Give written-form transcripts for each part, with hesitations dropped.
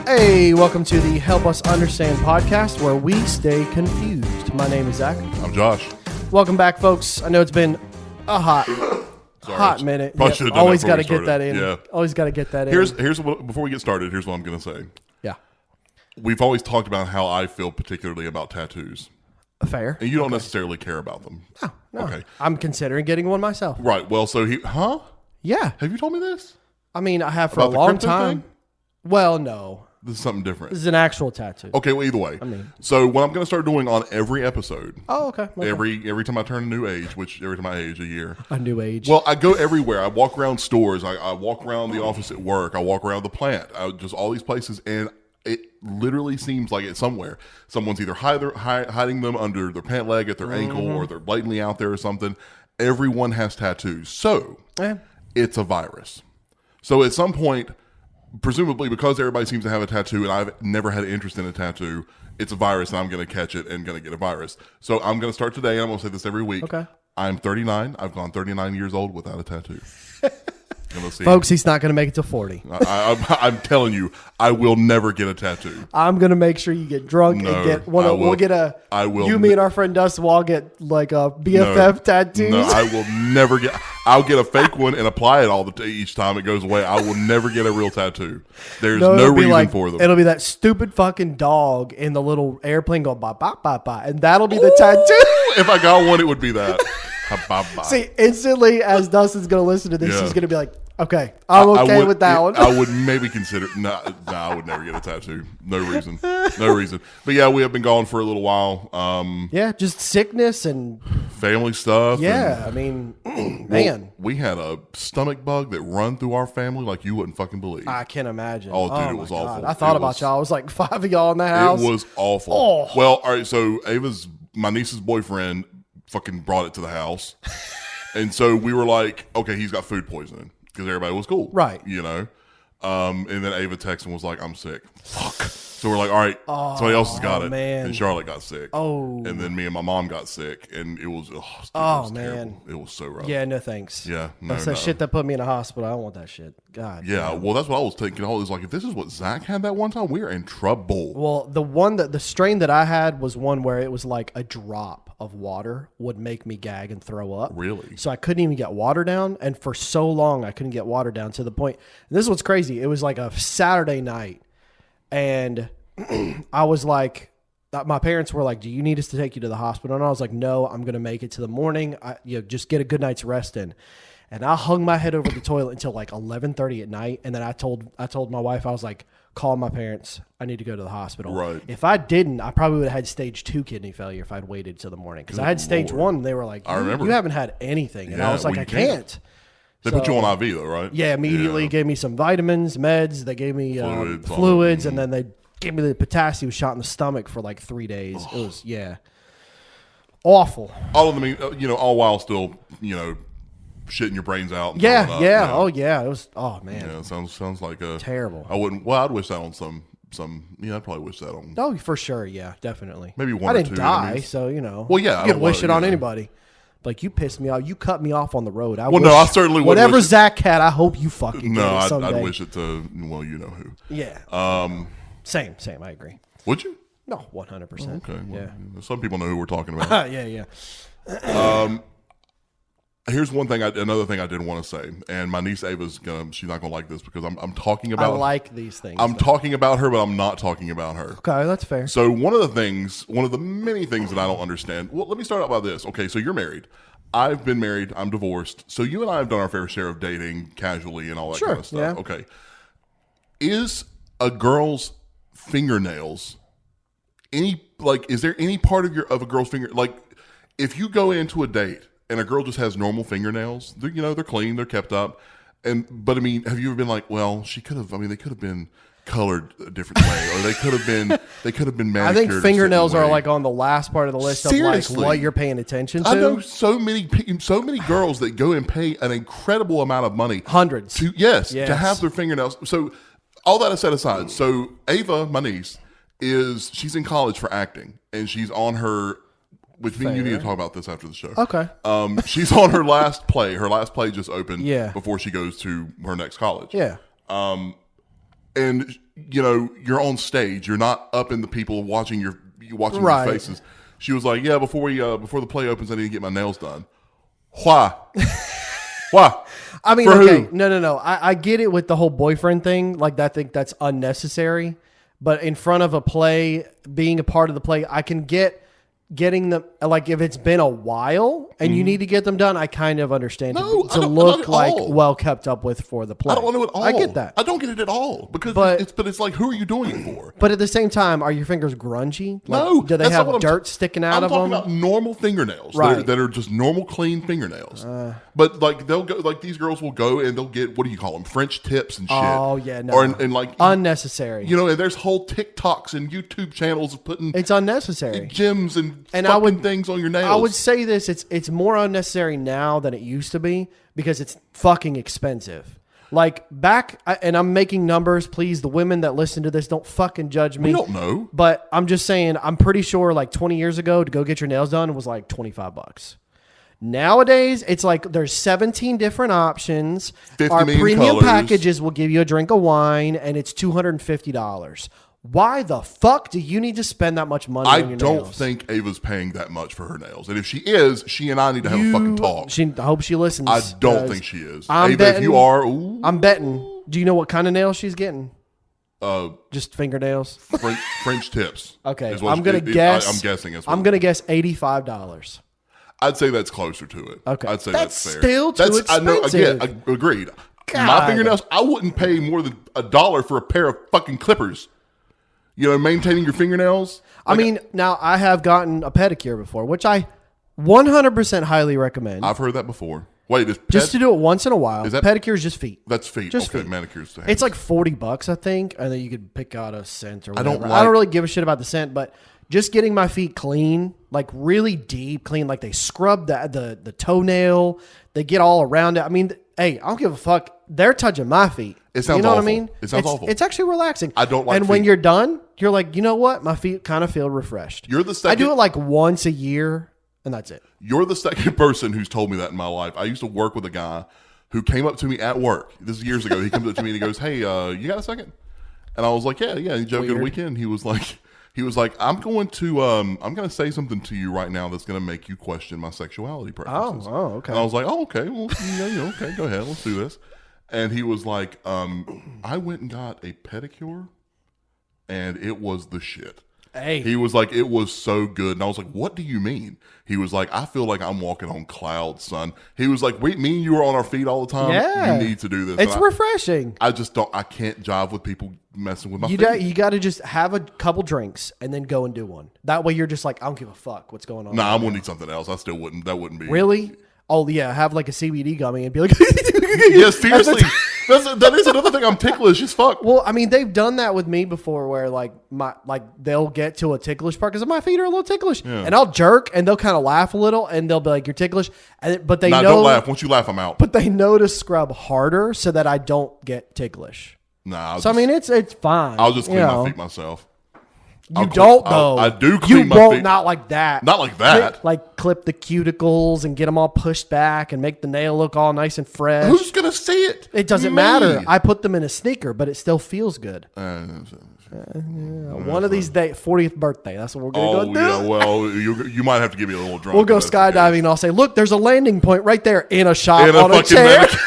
Hey, welcome to the Help Us Understand podcast where we stay confused. My name is Zach. I'm Josh. Welcome back, folks. I know it's been a hot minute. Probably should have done always that got before to we get that started. in. Yeah. Always got to get that in. Here's what, before we get started, here's what I'm going to say. Yeah. We've always talked about how I feel particularly about tattoos. Fair. And you don't necessarily care about them. No. Okay. I'm considering getting one myself. Right. Well, so Yeah. Have you told me this? I mean, I have for About a the long crypto time. thing? Well, no. This is something different. This is an actual tattoo. Okay, well, either way. I mean. So what I'm going to start doing on every episode, Oh, okay. every time I turn a new age, which every time I age a year. A new age. Well, I go everywhere. I walk around stores. I walk around the office at work. I walk around the plant. Just all these places, and it literally seems like it's somewhere. Someone's either hiding them under their pant leg at their ankle, or they're blatantly out there or something. Everyone has tattoos. So it's a virus. So at some point, presumably because everybody seems to have a tattoo and I've never had an interest in a tattoo, it's a virus and I'm going to catch it and going to get a virus. So I'm going to start today, and I'm going to say this every week. Okay. I'm 39. I've gone 39 years old without a tattoo. Folks, he's not going to make it to 40. I'm telling you, I will never get a tattoo. I'm going to make sure you get drunk and get one. We'll get me and our friend Dustin will all get like a BFF tattoos. No, I will never get. I'll get a fake one and apply it each time it goes away. I will never get a real tattoo. There's no reason for them. It'll be that stupid fucking dog in the little airplane going bop bop bop bop, and that'll be the tattoo. If I got one, it would be that. See, instantly as Dustin's going to listen to this, he's going to be like, okay, I'm okay with that one. I would maybe consider, I would never get a tattoo. No reason. But yeah, we have been gone for a little while. Just sickness and family stuff. Yeah, I mean, man. We had a stomach bug that run through our family like you wouldn't fucking believe. I can't imagine. Oh, dude, it was awful. I thought about y'all. I was like 5 of y'all in that house. It was awful. Oh. Well, all right, so my niece's boyfriend fucking brought it to the house. And so we were like, okay, he's got food poisoning. Because everybody was cool. Right. You know? And then Ava texted and was like, I'm sick. Fuck. So we're like, all right, somebody else has got it. Man. And Charlotte got sick. Oh. And then me and my mom got sick. And it was, man. Terrible. It was so rough. Yeah, no thanks. Yeah. That's that shit that put me in a hospital. I don't want that shit. God. Yeah. Well, that's what I was thinking. I was like, if this is what Zach had that one time, we're in trouble. Well, the strain that I had was one where it was like a drop of water would make me gag and throw up. Really? So I couldn't even get water down. And for so long, I couldn't get water down to the point. And this is what's crazy. It was like a Saturday night. And I was like, my parents were like, do you need us to take you to the hospital? And I was like, no, I'm going to make it to the morning. Just get a good night's rest in. And I hung my head over the toilet until like 11:30 at night. And then I told my wife, I was like, call my parents. I need to go to the hospital. Right. If I didn't, I probably would have had stage 2 kidney failure if I'd waited till the morning. Because I had stage 1 and they were like, I remember. You haven't had anything. And I was like, I can't. They put you on IV though, right? Yeah, immediately gave me some vitamins, meds. They gave me fluids, and then they gave me the potassium shot in the stomach for like 3 days. It was, awful. All of them, all while still, shitting your brains out. And Oh, yeah. It was, oh, man. Yeah, it sounds like a... Terrible. I'd wish that on some, I'd probably wish that on... Oh, for sure, yeah, definitely. Maybe one or two. I didn't die, so, Well, yeah. You could wish it on anybody. Like, you pissed me off. You cut me off on the road. I certainly would. Whatever Zach had, I hope you fucking get it someday. I'd wish it to, well, you know who. Yeah. Same, I agree. Would you? No, 100%. Okay. Well, yeah. Some people know who we're talking about. Yeah. Here's another thing I did want to say, and my niece Ava's she's not gonna like this because I'm talking about. I like these things. I'm talking about her, but I'm not talking about her. Okay, that's fair. So one of the many things that I don't understand. Well, let me start out by this. Okay, so you're married. I've been married. I'm divorced. So you and I have done our fair share of dating casually and all that kind of stuff. Yeah. Okay. Is a girl's fingernails is there any part of a girl's finger, like if you go into a date and a girl just has normal fingernails, they're clean, they're kept up, but I mean, have you ever been like, well, they could have been colored a different way, or they could have been manicured. I think fingernails are like on the last part of the list Seriously. of like what you're paying attention to. I know so many girls that go and pay an incredible amount of money, hundreds, to have their fingernails. So all that set aside, so Ava, my niece, she's in college for acting, and she's on her. Which means you need to talk about this after the show. Okay. She's on her last play. Her last play just opened Yeah. before she goes to her next college. Yeah. And you're on stage. You're not up in the people watching your Right. faces. She was like, yeah, before the play opens, I need to get my nails done. Why? Why? I mean, For okay, who? no. I get it with the whole boyfriend thing. Like, I think that's unnecessary. But in front of a play, being a part of the play, I can getting them, like, if it's been a while and you need to get them done, I kind of understand No, to I don't- look not at like all. well kept up with for the play. I don't want to at all. I get that. I don't get it at all because But- it's like, who are you doing it for? But at the same time, are your fingers grungy? Like, No, do they that's not have what I'm dirt sticking out I'm of talking them? about normal fingernails Right. that are just normal, clean fingernails. But like they'll go, like these girls will go and they'll get, what do you call them, French tips and shit. Oh, yeah, no. Or and like Unnecessary. and there's whole TikToks and YouTube channels of putting It's unnecessary. gems and And fucking I would- things on your nails. I would say this: it's more unnecessary now than it used to be because it's fucking expensive. Like and I'm making numbers. Please, the women that listen to this, don't fucking judge me. We don't know. But I'm just saying, I'm pretty sure like 20 years ago to go get your nails done was like $25. Nowadays, it's like there's 17 different options. 50 Our million premium colors. packages will give you a drink of wine, and it's $250. Why the fuck do you need to spend that much money I on your don't nails? think Ava's paying that much for her nails, and if she is, she and I need to have a fucking talk. I hope she listens. I don't 'cause think she is. I'm Ava, if betting- you are, ooh, I'm betting. Do you know what kind of nails she's getting? uh, Just fingernails. French tips. Okay, is what I'm gonna it- guess. I'm guessing. That's what I'm gonna guess $85. I'd say that's closer to it. Okay. I'd say That's that's fair. still too I know. Again, expensive. agreed. God. My fingernails, I wouldn't pay more than $1 for a pair of fucking clippers. Maintaining your fingernails. I mean, now I have gotten a pedicure before, which I 100% highly recommend. I've heard that before. Wait, just to do it once in a while. Is that- Pedicure is just feet. that's feet. just Okay, feet. manicures. To It's like $40, I think, and then you could pick out a scent or I whatever. don't I don't like- really give a shit about the scent, but just getting my feet clean, like really deep clean, like they scrub the toenail, they get all around it. I mean, hey, I don't give a fuck. They're touching my feet. It sounds you know what I awful. mean? It sounds it's, awful. It's actually relaxing. I don't like And when feet. you're done, you're like, you know what? My feet kind of feel refreshed. You're the I do second- it like once a year, and that's it. You're the second person who's told me that in my life. I used to work with a guy who came up to me at work. This is years ago. He comes up to me and he goes, "Hey, you got a second?" And I was like, "Yeah." He joked good Weird. weekend. He was like, "I'm going to say something to you right now that's going to make you question my sexuality preferences." Oh, okay. And I was like, "Oh, okay. Well, okay, go ahead. Let's do this." And he was like, "I went and got a pedicure, and it was the shit." Hey. He was like, it was so good. And I was like, what do you mean? He was like, I feel like I'm walking on clouds, son. He was like, me and you are on our feet all the time. Yeah. You need to do this. It's And refreshing. I just don't, I can't jive with people messing with my You feet. you got to just have a couple drinks and then go and do one. That way you're just like, I don't give a fuck what's going on. Nah, I'm going to need something else. I still wouldn't. That wouldn't be. Really? Oh, yeah. Have like a CBD gummy and be like, Yeah, seriously. That is another thing. I'm ticklish as fuck. Well, I mean, they've done that with me before where like they'll get to a ticklish part because my feet are a little ticklish and I'll jerk and they'll kind of laugh a little and they'll be like, you're ticklish. But they Nah, know, don't laugh. Once you laugh, I'm out. but they know to scrub harder so that I don't get ticklish. Nah. So, I mean, it's fine. I'll just clean you my know. feet myself. You don't though. I do clean you my won't, feet. not like that. Not like that. Like clip the cuticles and get them all pushed back and make the nail look all nice and fresh. Who's going to see it? It doesn't Me. matter. I put them in a sneaker, but it still feels good. One of these days, 40th birthday. That's what we're going to go do. yeah. Well, you might have to give me a little drunk. We'll go if that's the skydiving case. and I'll say, look, there's a landing point right there in a shop In a on a fucking chair. mannequin.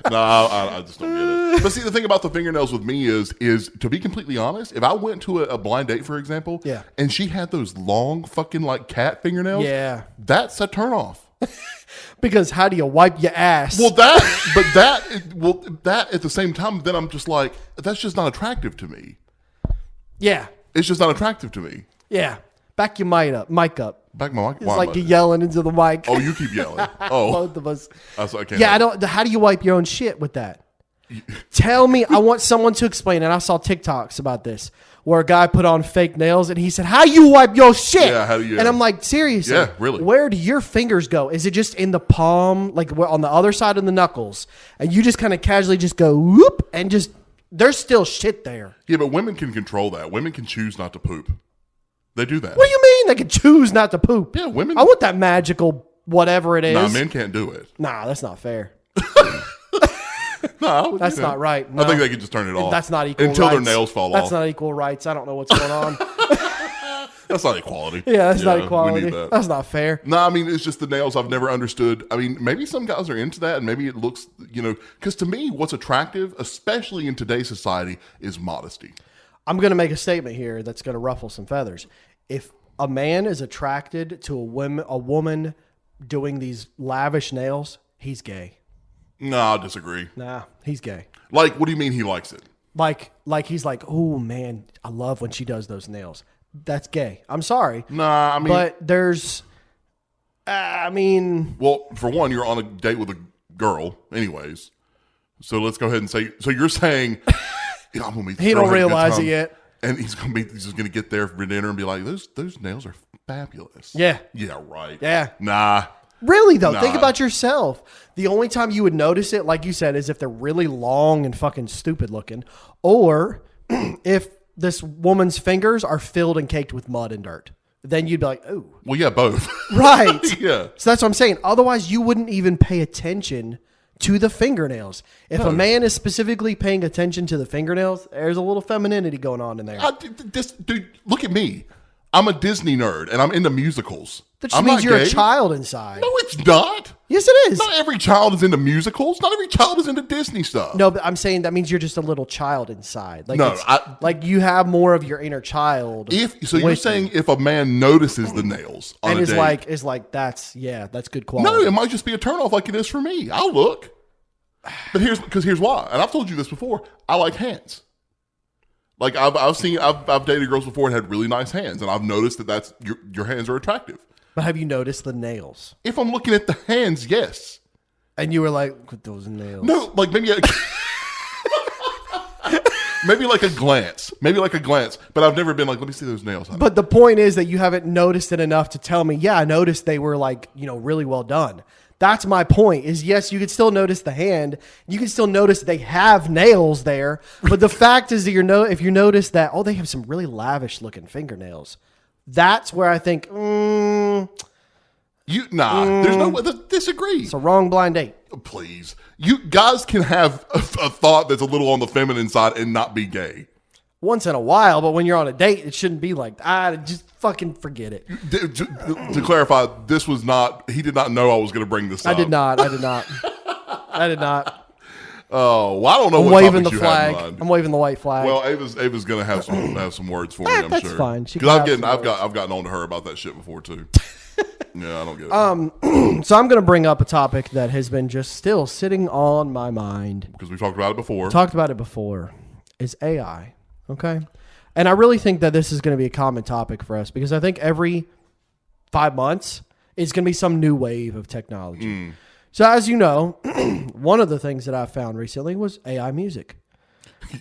No, I just don't get it. But see, the thing about the fingernails with me is to be completely honest, if I went to a blind date, for example, Yeah. and she had those long fucking like cat fingernails, Yeah. that's a turnoff. Because how do you wipe your ass? Well, that at the same time, then I'm just like, that's just not attractive to me. yeah. It's just not attractive to me. Yeah. Back your mic up. Back my mic. It's like you're yelling into the mic. Oh, you keep yelling. Oh, Both of us. I can't. Yeah, I help don't. How do you wipe your own shit with that? Tell me. I want someone to explain. And I saw TikToks about this where a guy put on fake nails and he said, "How you wipe your shit?" Yeah, how do you- And I'm like, seriously? Yeah, really. Where do your fingers go? Is it just in the palm, like on the other side of the knuckles, and you just kind of casually just go whoop and just there's still shit there? Yeah, but women can control that. Women can choose not to poop. They do that. What do you mean they can choose not to poop? Yeah, women. I want that magical whatever it is. Nah, men can't do it. Nah, that's not fair. No, That's not right. No. I think they could just turn it off. That's not equal until rights. their nails fall That's off. not equal rights. I don't know what's going on. That's not equality. Yeah, that's not We equality. need that. That's not fair. No, I mean, it's just the nails I've never understood. I mean, maybe some guys are into that, and maybe it looks, because to me, what's attractive, especially in today's society, is modesty. I'm going to make a statement here that's going to ruffle some feathers. If a man is attracted to a woman doing these lavish nails, he's gay. No, I disagree. Nah, he's gay. Like, what do you mean he likes it? Like he's like, oh man, I love when she does those nails. That's gay. I'm sorry. Nah, I mean, but there's, well, for one, you're on a date with a girl, anyways. So let's go ahead and say. So you're saying, I'm gonna meet this he girl, don't have a good realize time, it yet. and he's just gonna get there for dinner and be like, those nails are fabulous. Yeah. Yeah. Right. Yeah. Nah. Really though, Nah. think about yourself. The only time you would notice it, like you said, is if they're really long and fucking stupid looking, or if this woman's fingers are filled and caked with mud and dirt. Then you'd be like, ooh. Well, yeah, both. Right. Yeah. So that's what I'm saying. Otherwise, you wouldn't even pay attention to the fingernails. If a man is specifically paying attention to the fingernails, there's a little femininity going on in there. Dude, look at me. I'm a Disney nerd, and I'm into musicals. That just I'm means not you're gay. a child inside. No, it's not. Yes, it is. Not every child is into musicals. Not every child is into Disney stuff. No, but I'm saying that means you're just a little child inside. Like, No, like you have more of your inner child. You're with saying you. if a man notices the nails on And a is date, like that's good quality. no, it might just be a turnoff like it is for me. I'll look. But here's why. And I've told you this before. I like hands. Like I've dated girls before and had really nice hands, and I've noticed that your hands are attractive. But have you noticed the nails? If I'm looking at the hands, yes. And you were like, look at those nails. No, like maybe maybe like a glance. But I've never been like, let me see those nails. Honey. But the point is that you haven't noticed it enough to tell me, yeah, I noticed they were like, really well done. That's my point is, yes, you can still notice the hand. You can still notice they have nails there. But the fact is that if you notice that, they have some really lavish looking fingernails. That's where I think, there's no way to disagree. It's a wrong blind date. Please. You guys can have a thought that's a little on the feminine side and not be gay. Once in a while, but when you're on a date, it shouldn't be like, just fucking forget it. To clarify, this was not, he did not know I was going to bring this up. I did not. I did not. Oh, well, I don't know I'm what waving the topics you had in flag. mind. I'm waving the white flag. Well, Ava's going to have some words for me, I'm that's sure. fine. She Because can have some I've gotten on to her about that shit before too. Yeah, I don't get it. So I'm going to bring up a topic that has been just still sitting on my mind. Because we talked about it before. Talked about it before. Is AI. Okay. And I really think that this is going to be a common topic for us because I think every 5 months is going to be some new wave of technology. So as you know, one of the things that I found recently was AI music.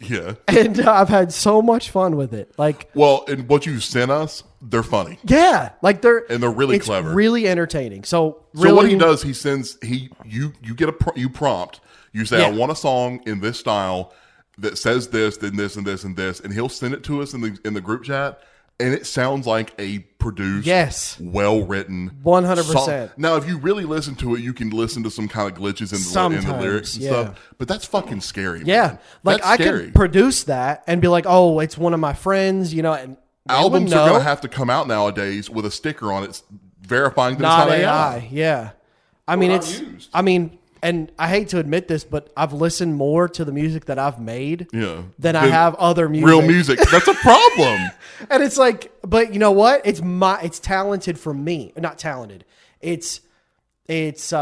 Yeah. And I've had so much fun with it. Well, and what you sent us, they're funny. Yeah, they're really it's clever. really entertaining. So what he does, you get you prompt. You say, Yeah. I want a song in this style that says this, then this, and this, and this, and he'll send it to us in the group chat, and it sounds like a produced, well written, 100%. Now, if you really listen to it, you can listen to some kind of glitches in the lyrics and stuff. But that's fucking scary. Yeah, man. like That's I scary. could produce that and be like, oh, it's one of my friends, and Albums are going to have to come out nowadays with a sticker on it verifying that not it's not AI. Yeah, I mean used. And I hate to admit this, but I've listened more to the music that I've made than I Then have other music. real music. That's a problem. And it's like, but you know what? It's talented for me. Not talented. It's what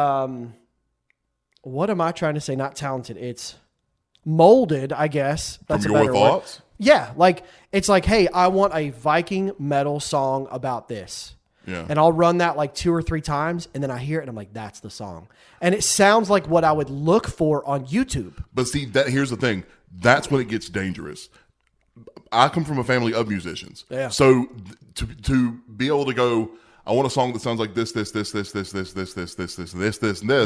am I trying to say? Not talented. It's molded, I guess. That's From a your better thoughts? word. Yeah, it's like, hey, I want a Viking metal song about this. Yeah. And I'll run that like 2 or 3 times, and then I hear it, and I'm like, that's the song. And it sounds like what I would look for on YouTube. But see, here's the thing. That's when it gets dangerous. I come from a family of musicians. Yeah. So to be able to go, I want a song that sounds like this, and this.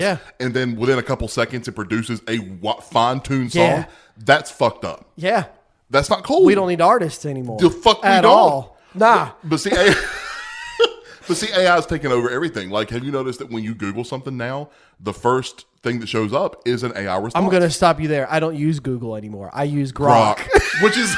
Yeah. And then within a couple seconds, it produces a fine-tuned song. Yeah. That's fucked up. Yeah. That's not cool. We don't need artists anymore. The fuck we at don't. all. Nah. But see, But see, AI is taking over everything. Like, have you noticed that when you Google something now, the first thing that shows up is an AI response? I'm going to stop you there. I don't use Google anymore. I use Grok. which is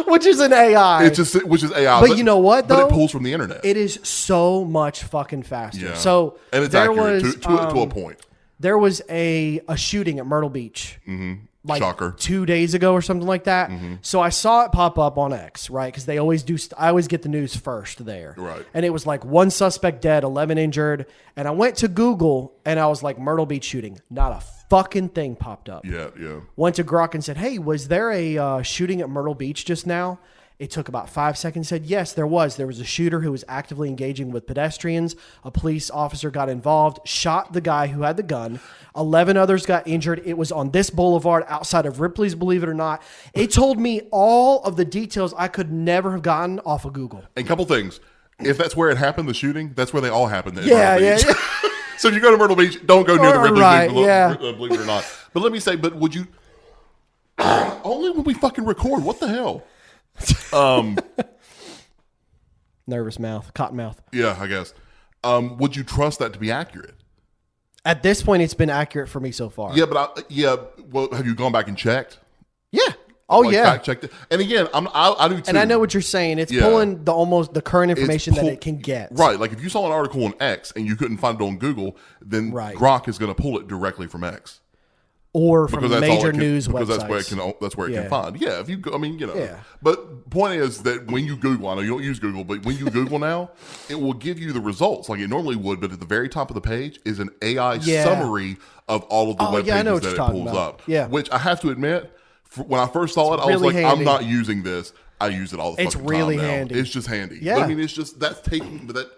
which is an AI. Which is AI. But you know what, though? But it pulls from the internet. It is so much fucking faster. Yeah. So and it's there accurate was, to a point. There was a shooting at Myrtle Beach. Mm-hmm. Like Shocker. 2 days ago or something like that. Mm-hmm. So I saw it pop up on X, right? Because they always do. I always get the news first there. Right. And it was like 1 suspect dead, 11 injured. And I went to Google and I was like, Myrtle Beach shooting. Not a fucking thing popped up. Yeah. Went to Grok and said, hey, was there a shooting at Myrtle Beach just now? It took about 5 seconds. Said, yes, there was. There was a shooter who was actively engaging with pedestrians. A police officer got involved, shot the guy who had the gun. 11 others got injured. It was on this boulevard outside of Ripley's, believe it or not. It told me all of the details I could never have gotten off of Google. And a couple things. If that's where it happened, the shooting, that's where they all happened. Yeah. So if you go to Myrtle Beach, don't go near the Ripley, right, believe it or not. But let me say, but would you... Only when we fucking record. What the hell? Nervous mouth, cotton mouth. Yeah, I guess. Would you trust that to be accurate? At this point, it's been accurate for me so far. Yeah, but well, have you gone back and checked? Yeah. Oh, Like, yeah. fact checked it. And again, I do too. And I know what you're saying. It's pulling the current information that it can get. Right. Like if you saw an article on X and you couldn't find it on Google, then Grok is going to pull it directly from X. Or from major news because websites. That's where it can find. Yeah, if you go, I mean, Yeah. But point is that when you Google, I know you don't use Google, but when you Google now, it will give you the results like it normally would. But at the very top of the page is an AI summary of all of the web pages that it pulls up. Yeah. Which I have to admit, when I first saw it, I was like, handy. I'm not using this. I use it all the fucking really time now. handy. It's just handy. Yeah. But, I mean, it's just that's taking that.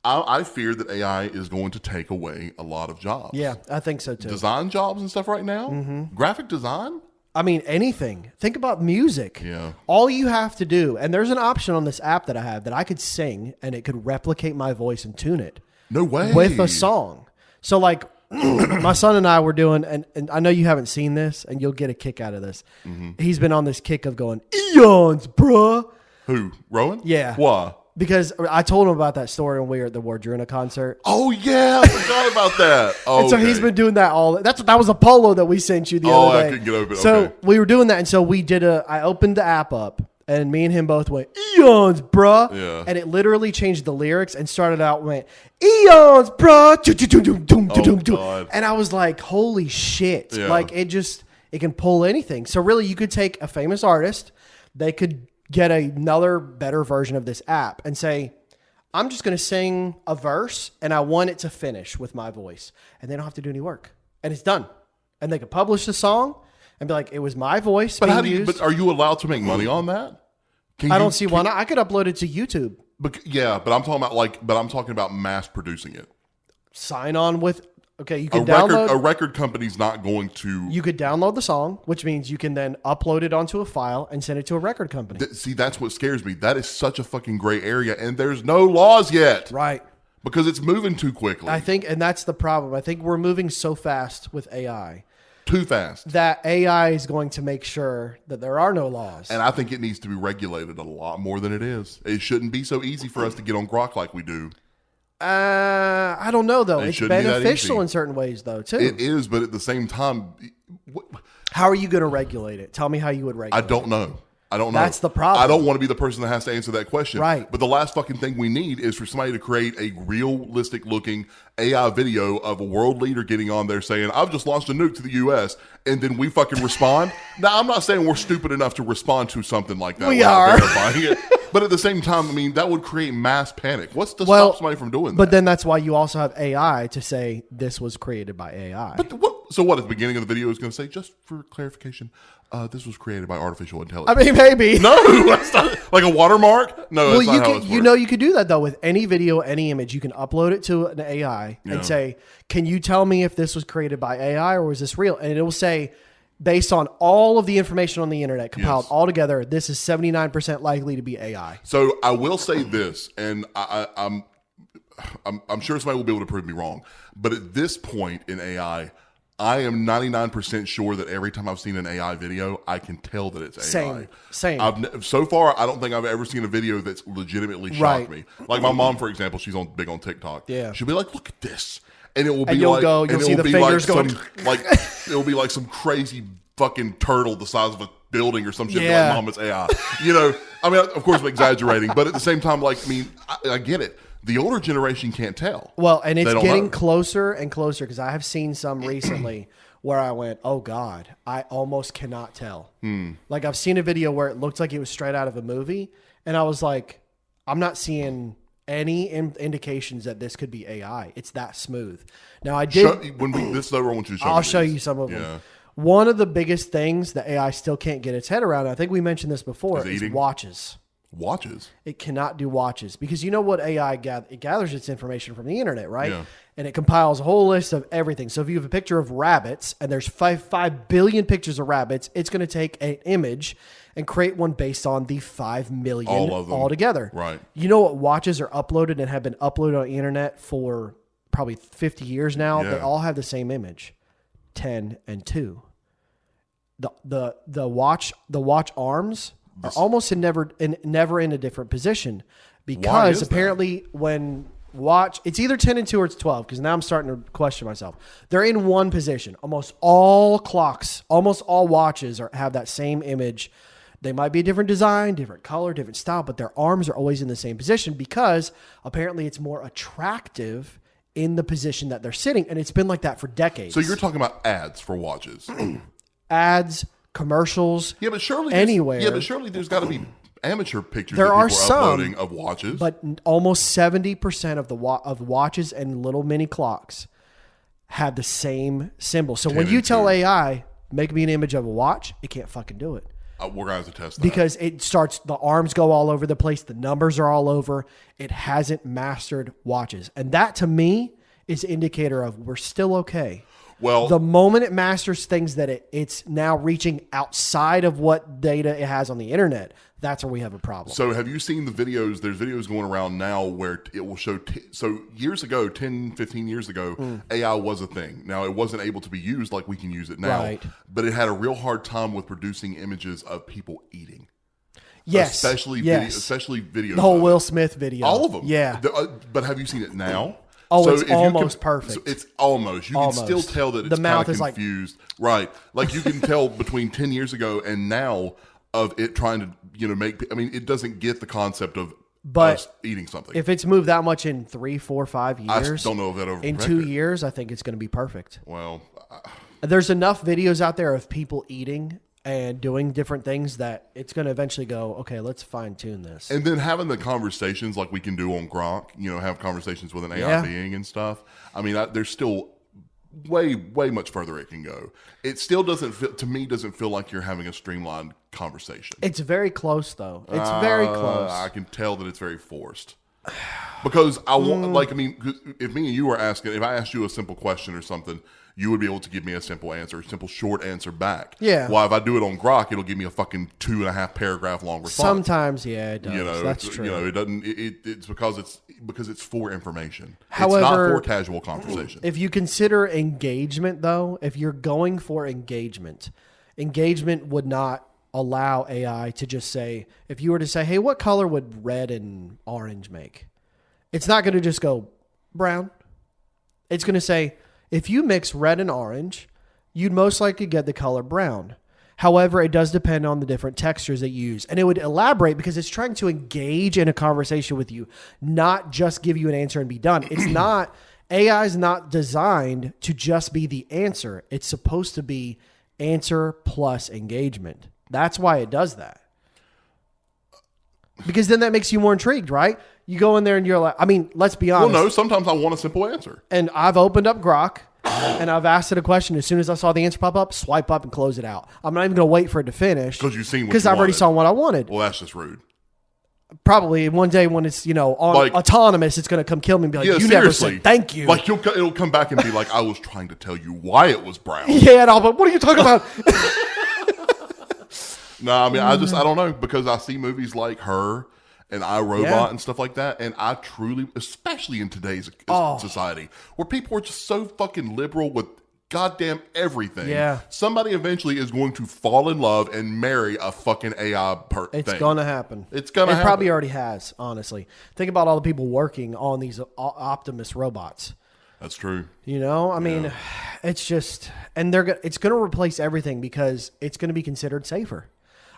I fear that AI is going to take away a lot of jobs. Yeah, I think so too. Design jobs and stuff right now. Mm-hmm. Graphic design. I mean, anything. Think about music. Yeah. All you have to do, and there's an option on this app that I have that I could sing and it could replicate my voice and tune it. No way. With a song. So like my son and I were doing, and I know you haven't seen this and you'll get a kick out of this. Mm-hmm. He's been on this kick of going, eons, bruh. Who? Rowan? Yeah. Why? Because I told him about that story when we were at the Wardruna concert. Oh yeah, I forgot about that. Oh, and so he's been doing that all. That was a polo that we sent you the other day. I couldn't get over it. So we were doing that, and so we did I opened the app up, and me and him both went eons, bruh. Yeah. And it literally changed the lyrics and started out went eons, bruh. God. And I was like, holy shit! Yeah. Like it can pull anything. So really, you could take a famous artist, they could get another better version of this app and say, I'm just going to sing a verse and I want it to finish with my voice. And they don't have to do any work. And it's done. And they could publish the song and be like, it was my voice but being used. But are you allowed to make money on that? I don't see why not. I could upload it to YouTube. But I'm talking about mass producing it. Sign on with... Okay, you can download... A record company's not going to... You could download the song, which means you can then upload it onto a file and send it to a record company. See, that's what scares me. That is such a fucking gray area, and there's no laws yet. Right. Because it's moving too quickly. I think, and that's the problem. I think we're moving so fast with AI. Too fast. That AI is going to make sure that there are no laws. And I think it needs to be regulated a lot more than it is. It shouldn't be so easy for us to get on Grok like we do. I don't know, though. It's beneficial in certain ways, though, too. It is, but at the same time... How are you going to regulate it? Tell me how you would regulate it. I don't know. That's the problem. I don't want to be the person that has to answer that question. Right. But the last fucking thing we need is for somebody to create a realistic looking AI video of a world leader getting on there saying, I've just launched a nuke to the U.S. and then we fucking respond. Now, I'm not saying we're stupid enough to respond to something like that. We are. Verifying it. But at the same time, I mean, that would create mass panic. What's to stop somebody from doing that? But then that's why you also have AI to say this was created by AI. But so what at the beginning of the video is going to say, just for clarification, this was created by artificial intelligence. I mean, maybe. No, that's not like a watermark. No, that's not how it's you could do that though with any video, any image. You can upload it to an AI and say, "Can you tell me if this was created by AI or was this real?" And it will say, based on all of the information on the internet compiled all together, this is 79% likely to be AI. So I will say this, and I'm sure somebody will be able to prove me wrong, but at this point in AI, I am 99% sure that every time I've seen an AI video, I can tell that it's AI. Same. So far, I don't think I've ever seen a video that's legitimately shocked me. Like my mom, for example, she's big on TikTok. Yeah. She'll be like, "Look at this," and it will be you'll see the fingers going. It'll be like some crazy fucking turtle the size of a building or some shit. Yeah. Like, Mom, it's AI. You know, I mean, of course, I'm exaggerating, but at the same time, like, I mean, I get it. The older generation can't tell. Well, and it's getting closer and closer because I have seen some recently where I went, oh God, I almost cannot tell. Like I've seen a video where it looked like it was straight out of a movie, and I was like, I'm not seeing any indications that this could be AI. It's that smooth. Now I did. When this is over, I want you to show I'll show you some of them. One of the biggest things that AI still can't get its head around, I think we mentioned this before, is watches. Watches? It cannot do watches because you know what AI it gathers its information from the internet, right? Yeah. And it compiles a whole list of everything. So if you have a picture of rabbits and there's 5 billion pictures of rabbits, it's going to take an image and create one based on the 5 million all together. Right. You know what watches are uploaded and have been uploaded on the internet for probably 50 years now? Yeah. They all have the same image, 10 and 2. The watch arms are almost never in a different position because apparently when it's either 10 and 2 or it's 12 because now I'm starting to question myself. They're in one position. Almost all clocks, almost all watches have that same image. They might be a different design, different color, different style, but their arms are always in the same position because apparently it's more attractive in the position that they're sitting. And it's been like that for decades. So you're talking about ads for watches. Ads, commercials, but surely anywhere. Yeah, but surely there's got to be amateur pictures there that are people some uploading of watches. But almost 70% of of watches and little mini clocks have the same symbol. So when you tell AI, make me an image of a watch, it can't fucking do it. We're going to have to test that. Because the arms go all over the place. The numbers are all over. It hasn't mastered watches. And that to me is an indicator of we're still okay. Well, the moment it masters things that it's now reaching outside of what data it has on the internet, that's where we have a problem. So have you seen the videos? There's videos going around now where it will show. So years ago, 10, 15 years ago, AI was a thing. Now, it wasn't able to be used like we can use it now. Right. But it had a real hard time with producing images of people eating. Yes. Especially videos. The whole Will Smith video. All of them. Yeah. But have you seen it now? Oh, so it's almost perfect. So it's almost. You can still tell that it's the mouth kind of confused. Right. Like you can tell between 10 years ago and now of it trying to, make, I mean, it doesn't get the concept of us eating something. If it's moved that much in 3, 4, 5 years. I don't know if that over in 2 years, I think it's going to be perfect. Well, there's enough videos out there of people eating and doing different things that it's going to eventually go, okay, let's fine tune this. And then having the conversations like we can do on Grok, have conversations with an AI being and stuff. I mean, there's still way much further it can go. It still doesn't feel like you're having a streamlined conversation. It's very close though. It's very close. I can tell that it's very forced. Because I want, if me and you were asking, if I asked you a simple question or something, you would be able to give me a simple answer, a simple short answer back. Yeah. Well, if I do it on Grok, it'll give me a fucking 2.5 paragraph long response. Sometimes, yeah, it does. That's true. It doesn't. It's because it's for information. However, it's not for casual conversation. If you consider engagement, though, if you're going for engagement would not allow AI to just say, if you were to say, hey, what color would red and orange make? It's not going to just go brown. It's going to say, if you mix red and orange, you'd most likely get the color brown. However, it does depend on the different textures that you use. And it would elaborate because it's trying to engage in a conversation with you, not just give you an answer and be done. It's not, AI is not designed to just be the answer. It's supposed to be answer plus engagement. That's why it does that. Because then that makes you more intrigued, right? You go in there and you're like, I mean, let's be honest. Well, no, sometimes I want a simple answer. And I've opened up Grok and I've asked it a question. As soon as I saw the answer pop up, swipe up and close it out. I'm not even going to wait for it to finish. Because I've already saw what I wanted. Well, that's just rude. Probably one day when it's, autonomous, it's going to come kill me and be like, you never said thank you. Like it'll come back and be like, I was trying to tell you why it was brown. Yeah, and I'll be, what are you talking about? No, I mean, I don't know, because I see movies like Her and iRobot and stuff like that, and I truly, especially in today's society, where people are just so fucking liberal with goddamn everything. Yeah. Somebody eventually is going to fall in love and marry a fucking AI thing. It's going to happen. It's going to happen. It probably already has, honestly. Think about all the people working on these Optimus robots. That's true. You know, I mean, it's just, and it's going to replace everything because it's going to be considered safer.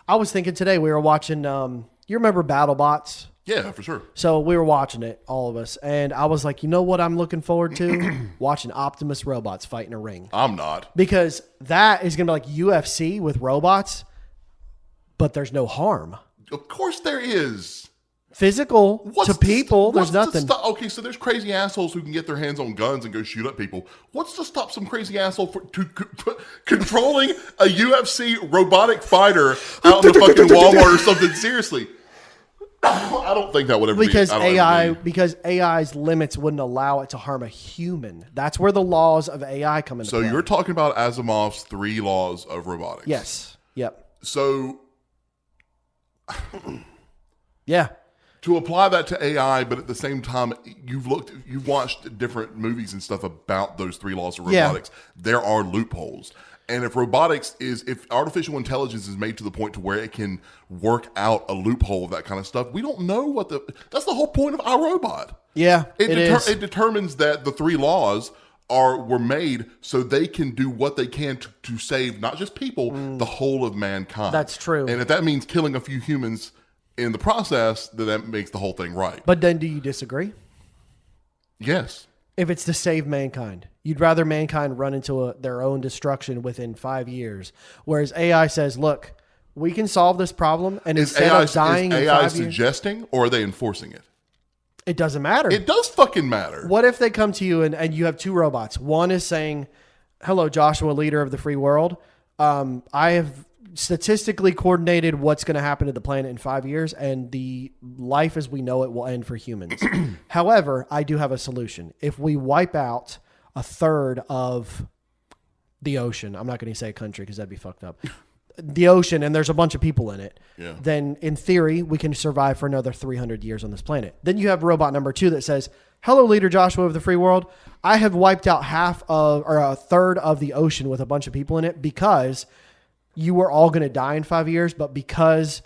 I was thinking today, we were watching, you remember BattleBots? Yeah, for sure. So we were watching it, all of us, and I was like, you know what I'm looking forward to? Watching Optimus robots fight in a ring. I'm not. Because that is going to be like UFC with robots, but there's no harm. Of course there is. Physical to people, there's nothing. Okay, so there's crazy assholes who can get their hands on guns and go shoot up people. What's to stop some crazy asshole controlling a UFC robotic fighter out in the fucking Walmart or something? Seriously. I don't think that would ever because be. Because AI's limits wouldn't allow it to harm a human. That's where the laws of AI come into play. So you're talking about Asimov's 3 laws of robotics. Yes. Yep. So yeah. To apply that to AI, but at the same time, you've watched different movies and stuff about those 3 laws of robotics. Yeah. There are loopholes. And if if artificial intelligence is made to the point to where it can work out a loophole of that kind of stuff, we don't know that's the whole point of iRobot. Yeah, it determines that the 3 laws were made so they can do what they can to save not just people, the whole of mankind. That's true. And if that means killing a few humans in the process, then that makes the whole thing right. But then do you disagree? Yes. If it's to save mankind, you'd rather mankind run into their own destruction within 5 years, whereas AI says, "Look, we can solve this problem," and instead of dying in 5 years, is AI suggesting, or are they enforcing it? It doesn't matter. It does fucking matter. What if they come to you and you have 2 robots? One is saying, "Hello, Joshua, leader of the free world. I have statistically coordinated what's going to happen to the planet in 5 years, and the life as we know it will end for humans. However, I do have a solution. If we wipe out a third of the ocean," I'm not going to say a country because that'd be fucked up, the ocean, and there's a bunch of people in it, then in theory, we can survive for another 300 years on this planet. Then you have robot number 2 that says, "Hello, leader Joshua of the free world. I have wiped out a third of the ocean with a bunch of people in it because you were all going to die in 5 years, but because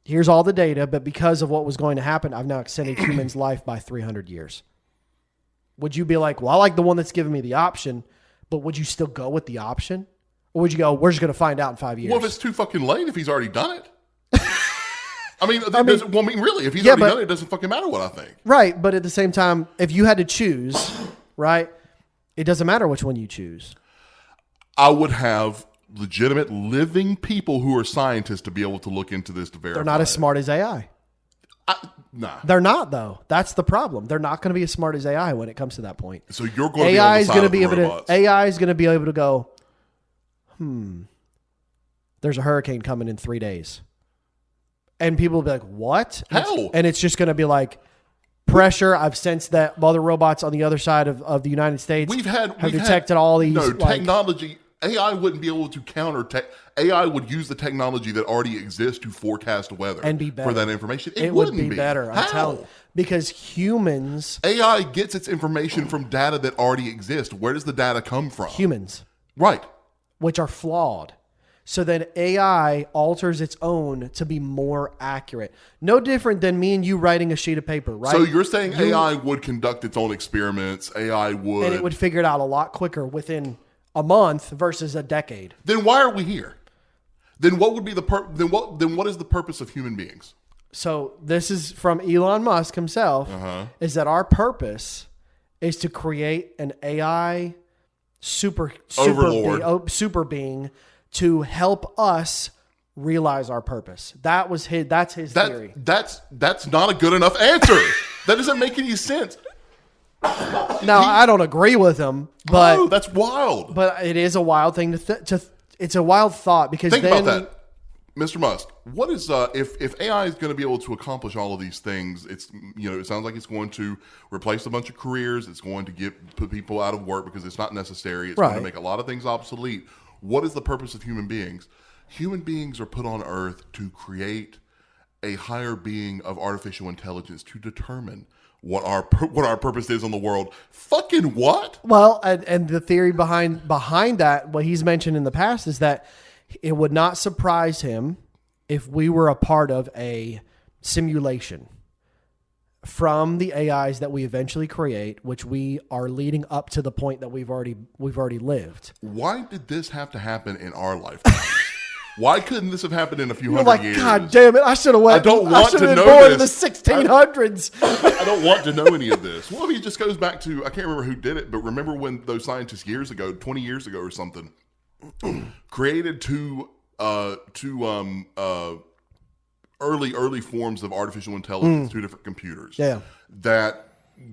here's all the data, but because of what was going to happen, I've now extended humans' life by 300 years. Would you be like, well, I like the one that's giving me the option, but would you still go with the option? Or would you go, we're just going to find out in 5 years? Well, if it's too fucking late, if he's already done it. Really, if he's already done it, it doesn't fucking matter what I think. Right, but at the same time, if you had to choose, right, it doesn't matter which one you choose. I would have legitimate living people who are scientists to be able to look into this to verify. They're not as smart as AI. Nah. They're not, though. That's the problem. They're not going to be as smart as AI when it comes to that point. So you're going to be on the side of the robots. AI is going to be able to go, there's a hurricane coming in 3 days. And people will be like, what? How? And it's just going to be like, pressure. I've sensed that other robots on the other side of the United States have detected all these. No, technology. AI wouldn't be able to counter. AI would use the technology that already exists to forecast weather and be better for that information. It would be better. I'm telling you, because humans. AI gets its information from data that already exists. Where does the data come from? Humans, right? Which are flawed. So then AI alters its own to be more accurate. No different than me and you writing a sheet of paper, right? So you're saying AI would conduct its own experiments. AI would, and it would figure it out a lot quicker within a month versus a decade. Then why are we here? Then what would be then what is the purpose of human beings? So this is from Elon Musk himself, is that our purpose is to create an AI super being to help us realize our purpose. That's his theory. That's not a good enough answer. That doesn't make any sense. Now, I don't agree with him, but that's wild. But it is a wild thing it's a wild thought because think about that, Mr. Musk. What is if AI is going to be able to accomplish all of these things? It sounds like it's going to replace a bunch of careers. It's going to put people out of work because it's not necessary. It's going to make a lot of things obsolete. What is the purpose of human beings? Human beings are put on Earth to create a higher being of artificial intelligence to determine what our purpose is on the world. Fucking what? Well, and the theory behind that, what he's mentioned in the past, is that it would not surprise him if we were a part of a simulation from the AIs that we eventually create, which we are leading up to the point that we've already lived. Why did this have to happen in our lifetime? Why couldn't this have happened in a few You're hundred like, years? God damn it! I should have went. I don't want to been know born this. in the 1600s. I don't want to know any of this. Well, I mean, it just goes back to, I can't remember who did it, but remember when those scientists years ago, 20 years ago or something, created two early forms of artificial intelligence, two different computers that,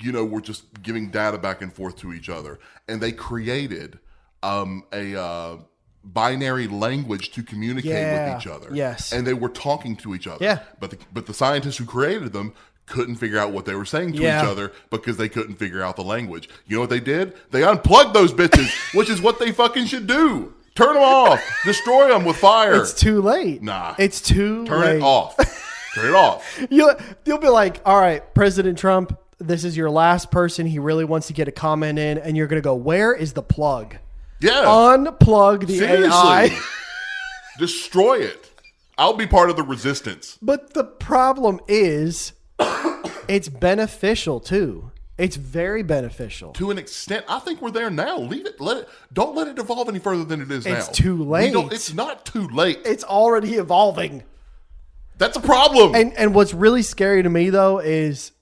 were just giving data back and forth to each other. And they created a binary language to communicate with each other. Yes. And they were talking to each other. Yeah. But the scientists who created them couldn't figure out what they were saying to each other because they couldn't figure out the language. You know what they did? They unplugged those bitches, which is what they fucking should do. Turn them off. Destroy them with fire. It's too late. Nah. It's too late. Turn it off. Turn it off. You'll be like, all right, President Trump, this is your last person. He really wants to get a comment in. And you're going to go, where is the plug? Yeah. Unplug the Seriously. AI. Destroy it. I'll be part of the resistance. But the problem is it's beneficial too. It's very beneficial. To an extent, I think we're there now. Leave it. Don't let it evolve any further than it is now. It's too late. It's not too late. It's already evolving. That's a problem. And what's really scary to me though is,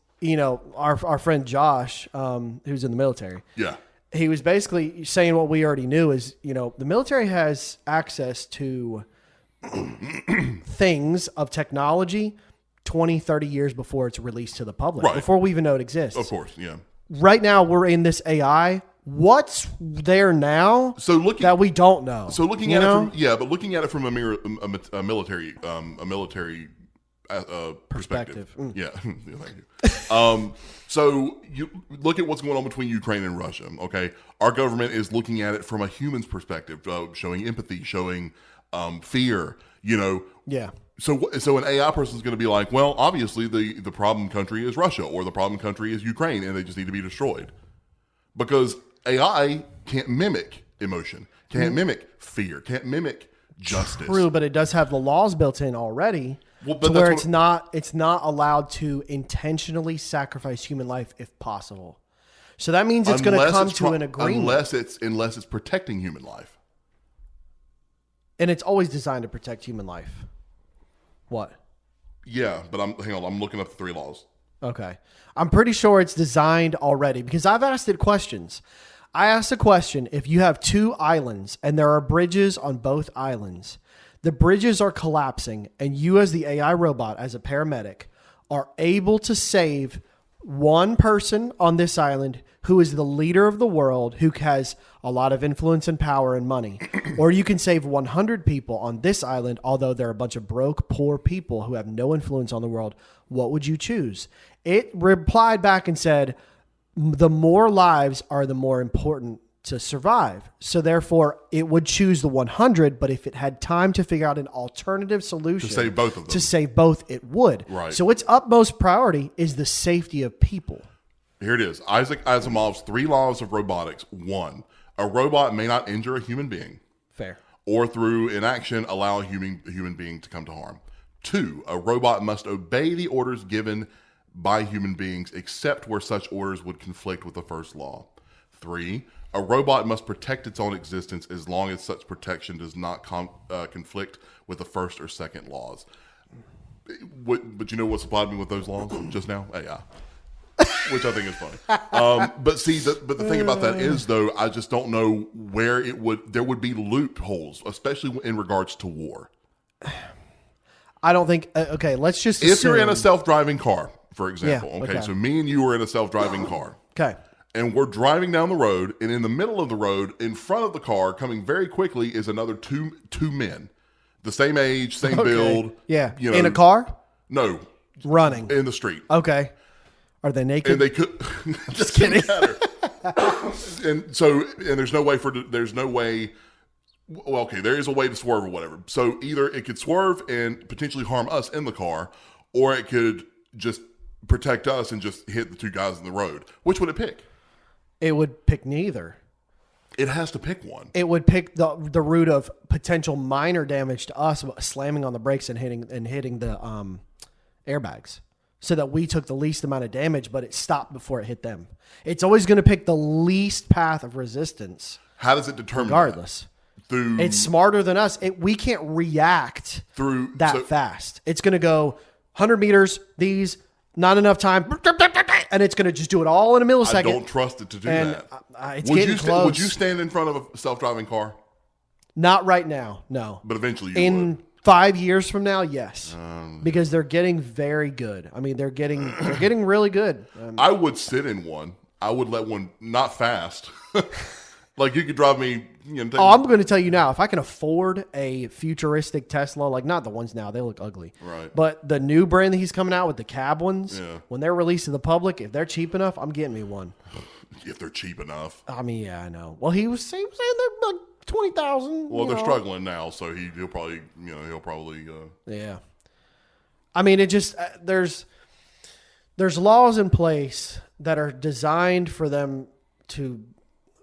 our friend Josh, who's in the military. Yeah. He was basically saying what we already knew is, the military has access to things of technology 20, 30 years before it's released to the public, right, before we even know it exists. Of course, yeah. Right now, we're in this AI. What's there now that we don't know? So looking at it from a military perspective. Yeah, thank you. So you look at what's going on between Ukraine and Russia. Okay, our government is looking at it from a human's perspective, showing empathy, showing fear. Yeah. So an AI person is going to be like, well, obviously the problem country is Russia or the problem country is Ukraine, and they just need to be destroyed because AI can't mimic emotion, can't mimic fear, can't mimic justice. True, but it does have the laws built in already. To where it's not allowed to intentionally sacrifice human life if possible. So that means it's going to come to an agreement. Unless it's protecting human life. And it's always designed to protect human life. What? Yeah, but hang on, I'm looking up the 3 laws. Okay. I'm pretty sure it's designed already because I've asked it questions. I asked a question, if you have 2 islands and there are bridges on both islands, the bridges are collapsing, and you as the AI robot, as a paramedic, are able to save one person on this island who is the leader of the world, who has a lot of influence and power and money. Or you can save 100 people on this island, although they're a bunch of broke, poor people who have no influence on the world. What would you choose? It replied back and said, the more lives are the more important to survive. So therefore, it would choose the 100, but if it had time to figure out an alternative solution to save both of them, to save both, it would. Right. So its utmost priority is the safety of people. Here it is. Isaac Asimov's 3 laws of robotics. 1, a robot may not injure a human being. Fair. Or through inaction, allow a human being to come to harm. 2, a robot must obey the orders given by human beings, except where such orders would conflict with the first law. 3, a robot must protect its own existence as long as such protection does not conflict with the first or second laws. But you know what supplied me with those laws just now? AI. Which I think is funny. But the thing about that is, though, I just don't know where there would be loopholes, especially in regards to war. I don't think, okay, let's just If assume. you're in a self-driving car, for example, Yeah, okay, so me and you are in a self-driving car. Okay. And we're driving down the road, and in the middle of the road, in front of the car, coming very quickly, is another two men. The same age, same build. Yeah. In a car? No. Running. In the street. Okay. Are they naked? And they could Just kidding. and there's no way well, okay, there is a way to swerve or whatever. So either it could swerve and potentially harm us in the car, or it could just protect us and just hit the two guys in the road. Which would it pick? It would pick neither. It has to pick one. It would pick the route of potential minor damage to us, slamming on the brakes and hitting the airbags, so that we took the least amount of damage, but it stopped before it hit them. It's always going to pick the least path of resistance. How does it determine regardless? It's smarter than us. We can't react fast. It's going to go 100 meters, not enough time, and it's going to just do it all in a millisecond. I don't trust it to do that. It's getting close. Would you stand in front of a self-driving car? Not right now, no. But eventually you would. 5 years from now, yes. Because they're getting very good. I mean, they're getting really good. I would sit in one. I would let one, not fast. Like you could drive me. I'm going to tell you now, if I can afford a futuristic Tesla, like not the ones now, they look ugly. Right. But the new brand that he's coming out with, the cab ones, when they're released to the public, if they're cheap enough, I'm getting me one. If they're cheap enough. I mean, yeah, I know. Well, he was saying they're like 20,000. Well, they're struggling now, so he'll probably. Yeah. I mean, it just there's laws in place that are designed for them to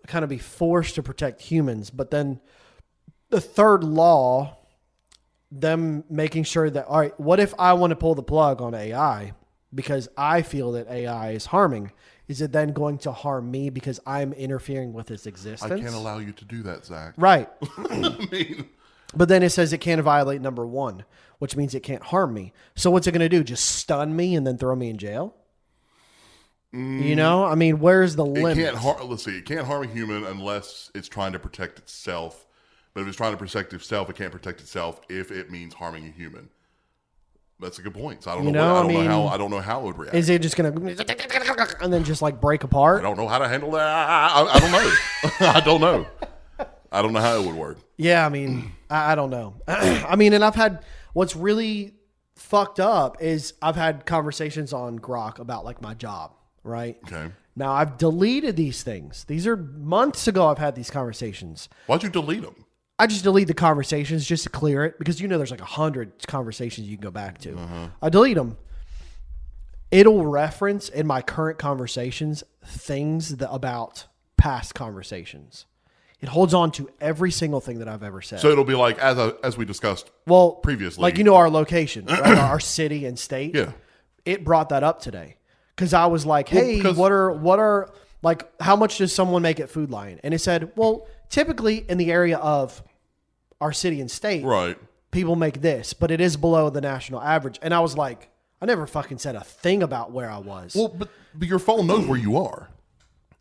kind of be forced to protect humans, but then the third law, them making sure that, all right, what if I want to pull the plug on AI because I feel that AI is harming? Is it then going to harm me because I'm interfering with its existence? I can't allow you to do that, Zach. Right. I mean, but then it says it can't violate number 1, which means it can't harm me. So what's it going to do? Just stun me and then throw me in jail? You know, I mean, where's the limit? Let's see. It can't harm a human unless it's trying to protect itself. But if it's trying to protect itself, it can't protect itself if it means harming a human. That's a good point. So I don't know. I don't know how it would react. Is it just going to and then just like break apart? I don't know how to handle that. I don't know. I don't know. I don't know how it would work. Yeah, I mean, I don't know. I mean, and I've had what's really fucked up is I've had conversations on Grok about like my job. Right. Okay. Now I've deleted these things. These are months ago. I've had these conversations. Why'd you delete them? I just delete the conversations just to clear it because there's like 100 conversations you can go back to. I delete them. It'll reference in my current conversations things about past conversations. It holds on to every single thing that I've ever said. So it'll be like as we discussed previously, like our location, right? Our city and state. Yeah. It brought that up today. Because I was like, hey, what are like, how much does someone make at Food Lion? And it said, well, typically in the area of our city and state, right, people make this, but it is below the national average. And I was like, I never fucking said a thing about where I was. Well, but your phone knows where you are.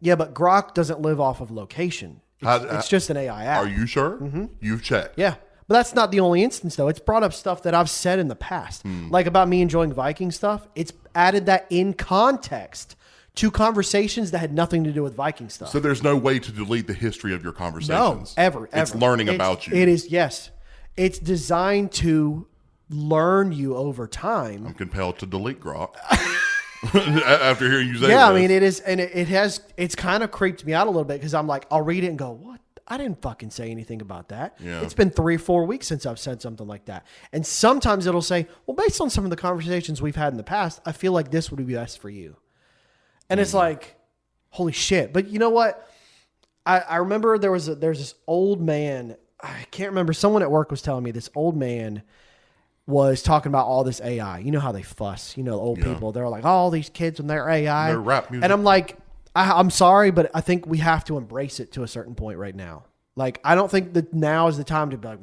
Yeah, but Grok doesn't live off of location. It's just an AI app. Are you sure? Mm-hmm. You've checked. Yeah. But that's not the only instance, though. It's brought up stuff that I've said in the past, like about me enjoying Viking stuff. It's added that in context to conversations that had nothing to do with Viking stuff. So there's no way to delete the history of your conversations. No, ever. It's learning about you. It is, yes. It's designed to learn you over time. I'm compelled to delete Grok after hearing you say that. Yeah, I mean, it is, and it's kind of creeped me out a little bit because I'm like, I'll read it and go, what? I didn't fucking say anything about that. Yeah. It's been 3 or 4 weeks since I've said something like that. And sometimes it'll say, well, based on some of the conversations we've had in the past, I feel like this would be best for you. And it's like, holy shit. But you know what? I remember there's this old man. I can't remember. Someone at work was telling me this old man was talking about all this AI. You know how they fuss, old people. They're like, all these kids and their AI. Their rap music. And I'm like, I'm sorry, but I think we have to embrace it to a certain point right now. Like, I don't think that now is the time to be like,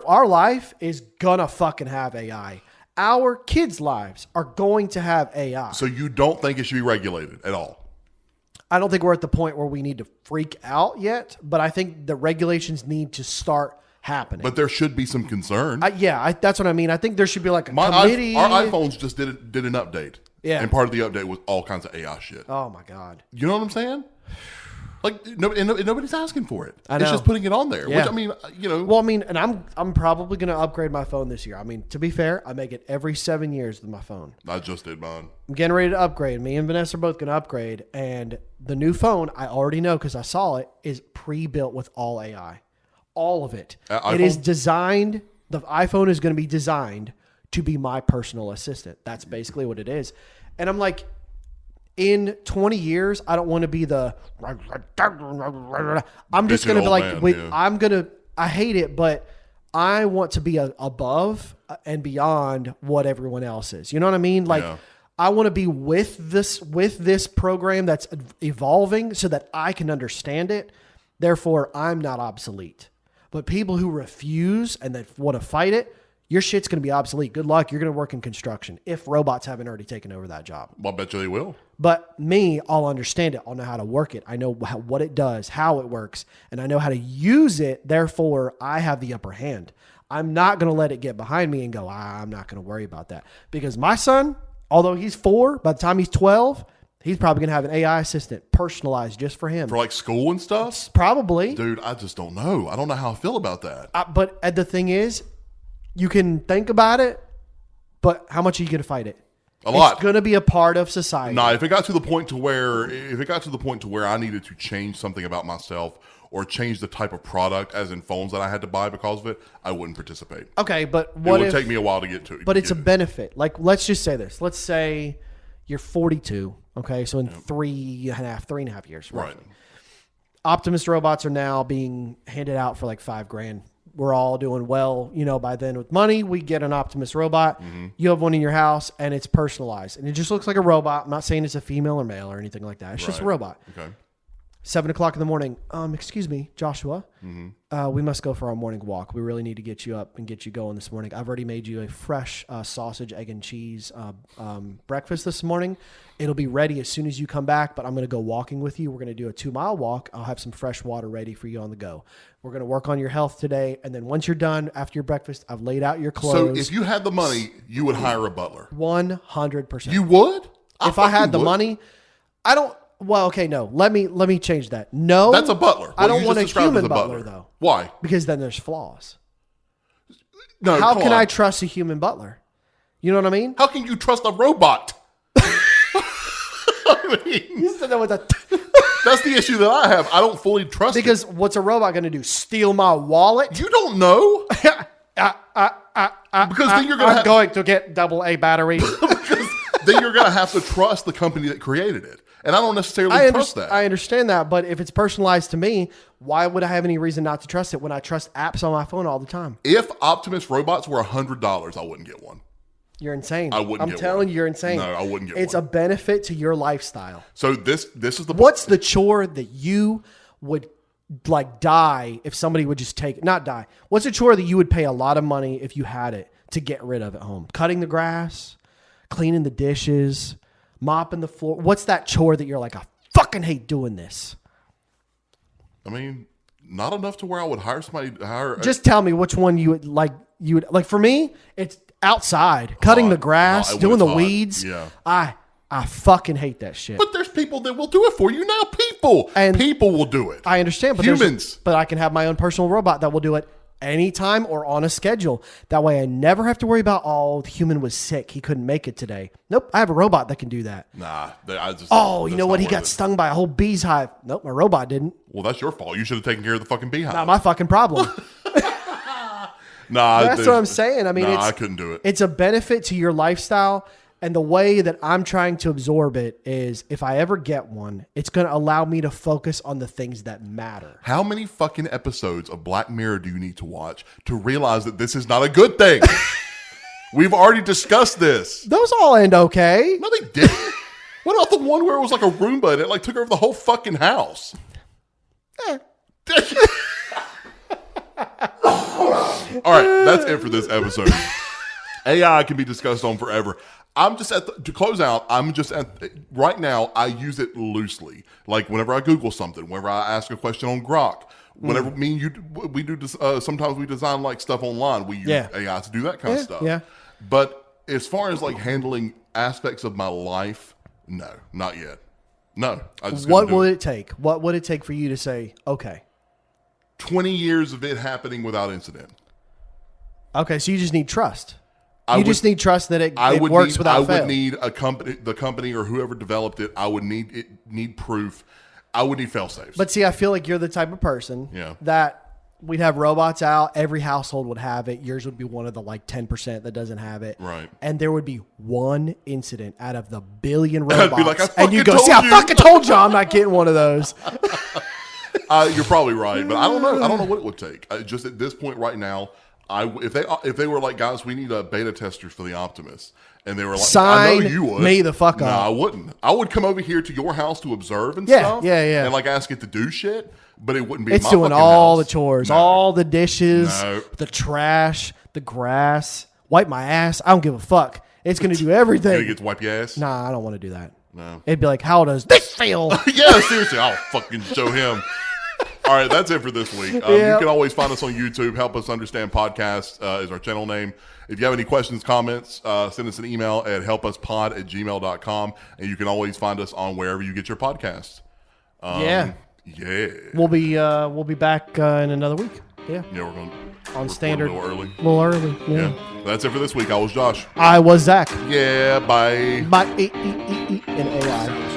our life is gonna fucking have AI. Our kids' lives are going to have AI. So you don't think it should be regulated at all? I don't think we're at the point where we need to freak out yet, but I think the regulations need to start happening. But there should be some concern. That's what I mean. I think there should be like a committee. Our iPhones just did an update. Yeah. And part of the update was all kinds of AI shit. Oh, my God. You know what I'm saying? Like, nobody's asking for it. I know. It's just putting it on there. Yeah. Which, I mean, Well, I mean, and I'm probably going to upgrade my phone this year. I mean, to be fair, I make it every 7 years with my phone. I just did mine. I'm getting ready to upgrade. Me and Vanessa are both going to upgrade. And the new phone, I already know because I saw it, is pre-built with all AI. All of it. It is designed, the iPhone is going to be designed to be my personal assistant. That's basically what it is. And I'm like, in 20 years, I don't want to be the, I'm just going to be like, I hate it, but I want to be above and beyond what everyone else is. You know what I mean? Like, I want to be with this program that's evolving so that I can understand it. Therefore, I'm not obsolete. But people who refuse and that want to fight it, your shit's going to be obsolete. Good luck. You're going to work in construction if robots haven't already taken over that job. Well, I bet you they will. But me, I'll understand it. I'll know how to work it. I know what it does, how it works, and I know how to use it. Therefore, I have the upper hand. I'm not going to let it get behind me and go, I'm not going to worry about that. Because my son, although he's 4, by the time he's 12, he's probably going to have an AI assistant personalized just for him. For like school and stuff? Probably. Dude, I just don't know. I don't know how I feel about that. But the thing is, you can think about it, but how much are you going to fight it? A lot. It's going to be a part of society. Nah, if it got to the point to where I needed to change something about myself or change the type of product, as in phones that I had to buy because of it, I wouldn't participate. Okay, but what it would take me a while to get to it. But it's a benefit. Like, let's just say this. Let's say you're 42. Okay, so in 3.5 years, roughly. Right. Optimus robots are now being handed out for like $5,000. We're all doing well, by then with money. We get an Optimus robot. Mm-hmm. You have one in your house and it's personalized and it just looks like a robot. I'm not saying it's a female or male or anything like that. It's just a robot. Okay. 7:00 in the morning. Excuse me, Joshua. Mm-hmm. We must go for our morning walk. We really need to get you up and get you going this morning. I've already made you a fresh sausage, egg, and cheese breakfast this morning. It'll be ready as soon as you come back, but I'm going to go walking with you. We're going to do a 2-mile walk. I'll have some fresh water ready for you on the go. We're going to work on your health today. And then once you're done, after your breakfast, I've laid out your clothes. So if you had the money, you would hire a butler? 100%. You would? If I had the money, I don't. Well, okay, no. Let me change that. No. That's a butler. I don't want a human butler, though. Why? Because then there's flaws. No, how can I trust a human butler? You know what I mean? How can you trust a robot? I mean, you said that with a that's the issue that I have. I don't fully trust because what's a robot going to do? Steal my wallet? You don't know. Because then you're going to get AA battery. Because then you're going to have to trust the company that created it. And I don't necessarily trust that. I understand that, but if it's personalized to me, why would I have any reason not to trust it when I trust apps on my phone all the time? If Optimus robots were $100, I wouldn't get one. You're insane. I wouldn't. I'm telling you, you're insane. No, I wouldn't get one. It's a benefit to your lifestyle. So this is the. What's the chore that you would like die if somebody would just take? Not die. What's a chore that you would pay a lot of money if you had it to get rid of at home? Cutting the grass, cleaning the dishes, mopping the floor. What's that chore that you're like, I fucking hate doing this? I mean, not enough to where I would hire somebody to hire. Just tell me which one you would like. You would like. For me, it's outside, cutting the grass, doing the weeds. Yeah. I fucking hate that shit. But there's people that will do it for you now. People will do it. I understand, but humans. But I can have my own personal robot that will do it anytime or on a schedule. That way I never have to worry about, the human was sick. He couldn't make it today. Nope. I have a robot that can do that. Nah. You know what? He got stung by a whole bee's hive. Nope. My robot didn't. Well, that's your fault. You should have taken care of the fucking beehive. Not my fucking problem. Nah. That's what I'm saying. I mean, I couldn't do it. It's a benefit to your lifestyle. And the way that I'm trying to absorb it is if I ever get one, it's going to allow me to focus on the things that matter. How many fucking episodes of Black Mirror do you need to watch to realize that this is not a good thing? We've already discussed this. Those all end okay. No, they didn't. What about the one where it was like a Roomba and it took over the whole fucking house? All right, that's it for this episode. AI can be discussed on forever. To close out, right now, I use it loosely. Like whenever I Google something, whenever I ask a question on Grok, whenever sometimes we design stuff online, we use AI to do that kind of stuff. Yeah. But as far as handling aspects of my life, no, not yet. No. What would it take? What would it take for you to say, okay? 20 years of it happening without incident. Okay, so you just need trust. You just need trust that it works without fail. I would need the company or whoever developed it. I would need proof. I would need fail safes. But see, I feel like you're the type of person that we'd have robots out. Every household would have it. Yours would be one of the like 10% that doesn't have it. Right. And there would be one incident out of the billion I'd robots. be like, and you go, told see, I you." fucking told you I'm not getting one of those. You're probably right, but I don't know. I don't know what it would take. Just at this point right now, if they were like, guys, we need beta testers for the Optimus, and they were like, I know you would. me the fuck No, up. I wouldn't. I would come over here to your house to observe and Yeah, stuff. yeah. And like ask it to do shit, but it wouldn't be. It's my doing fucking all house. the chores, No. all the dishes, No. the trash, the grass, wipe my ass. I don't give a fuck. It's going to do You everything. get to wipe your ass. Nah, I don't want to do that. No. It'd be like, how does this feel? Yeah, seriously, I'll fucking show him. All right, that's it for this week. You can always find us on YouTube. Help Us Understand Podcast is our channel name. If you have any questions, comments, send us an email at helpuspod@gmail.com. And you can always find us on wherever you get your podcasts. Yeah. Yeah. We'll be back in another week. Yeah. Yeah, we're going to On standard. a little early. A little early. Yeah. Yeah. That's it for this week. I was Josh. I was Zach. Yeah, bye. Bye. And AI.